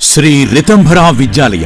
శ్రీ రితంభర విద్యాలయ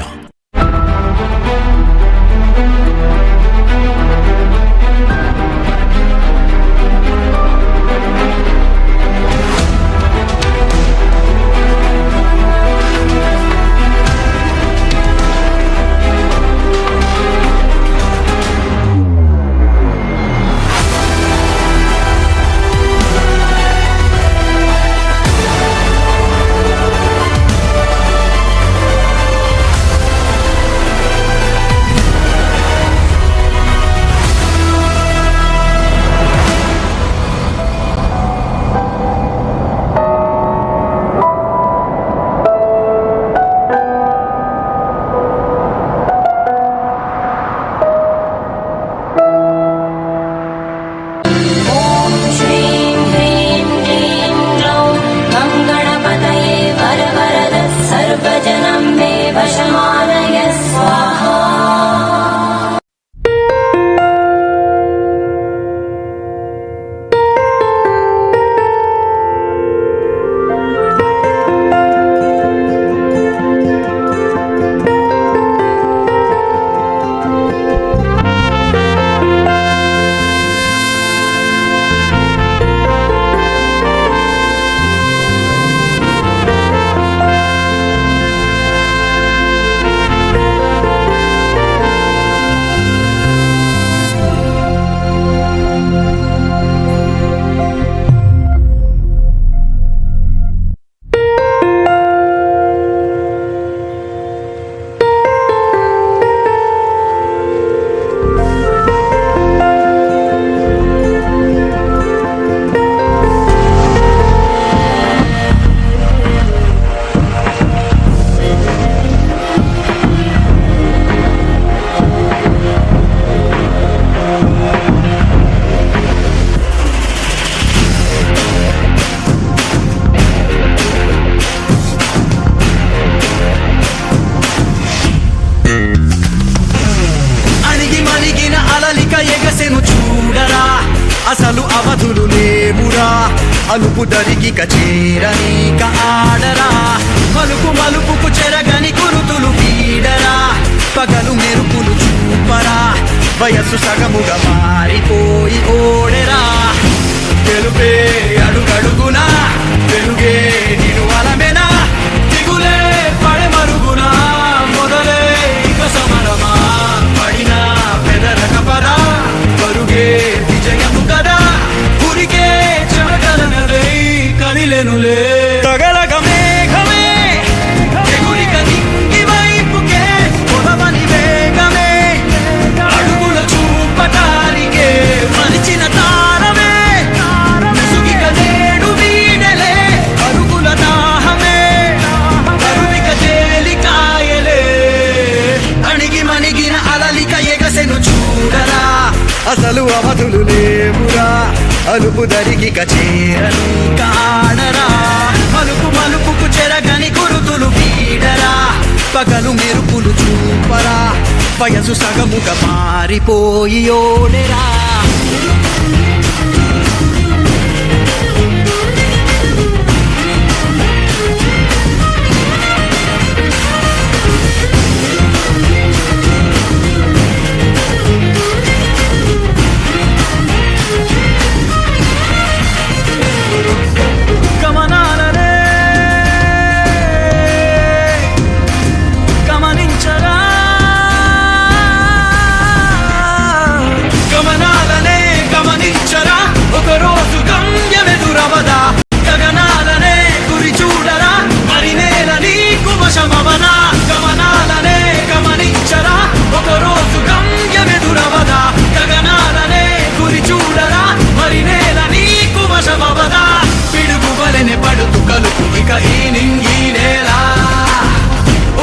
అసలు అవధులు లేవురా అలుపు దరికి కచేరనీక ఆడరా మలుపు మలుపుకు చెరగని గురుతులు వీడరా పగలు మెరుపులు చూపరా వయస్సు సగముగా మారిపోయి ఓడెరా గెలుపే అడుగడుగునా వెలుగే నిను అలమెనా దిగులే పడమరుగునా మొదలే ఇక సమరమా పడినా పెదరక పరా పరుగే విజయము కదా ఉరికే చెమటలనలే కదిలెనులే తగలగ మేఘమే ఎగురిక నింగి వైపుకే కొలవని వేగమే అడుగుల చూపటానికే మలిచిన తారమే ముసుగిక నేడు వీడలే అరుగుల దాహమే కరువిక తేలికాయలే అణిగి మణిగిన అలలిక ఎగసెను చూడరా అసలు అవధులు లేవురా అలుపు దరికి కచేరని కాడరా మలుపు మలుపుకు చెరగని గురుతులు వీడరా పగలు మెరుపులు చూపరా వయసు సగముగా మారిపోయి ఓడెరా పడుతు కలుపు ఇక ఈ నింగి నేల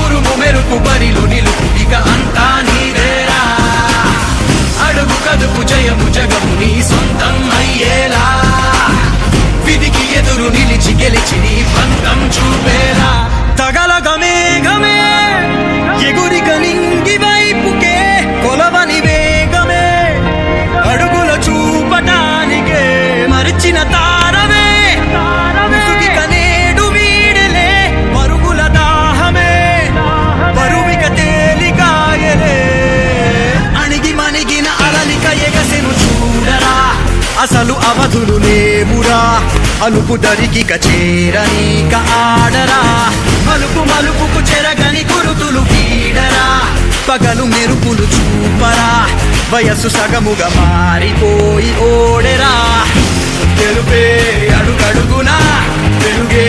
ఉరుము మెరుపు బరిలో నిలుపు ఇక అంతా నీదేరా అడుగు కదుపు జయము జగము నీ సొంతం అయ్యేలా విధికి ఎదురు నిలిచి గెలిచి నీ పంతం చూపేలా తగలగ మేఘమే ఎగురిక నింగి వైపుకే కొలవని వేగమే అడుగుల చూపటానికే మరిచిన తారమే ముసుగిక నేడు వీడలే పరుగుల దాహమే అలుపు దరికిక చేరనీక ఆడరా మలుపు మలుపుకు చెరగని గురుతులు గీడరా పగలు మెరుపులు చూపరా వయస్సు సగముగా మారిపోయి ఓడెరా తెలుపే అడుగడుగునా వెలుగే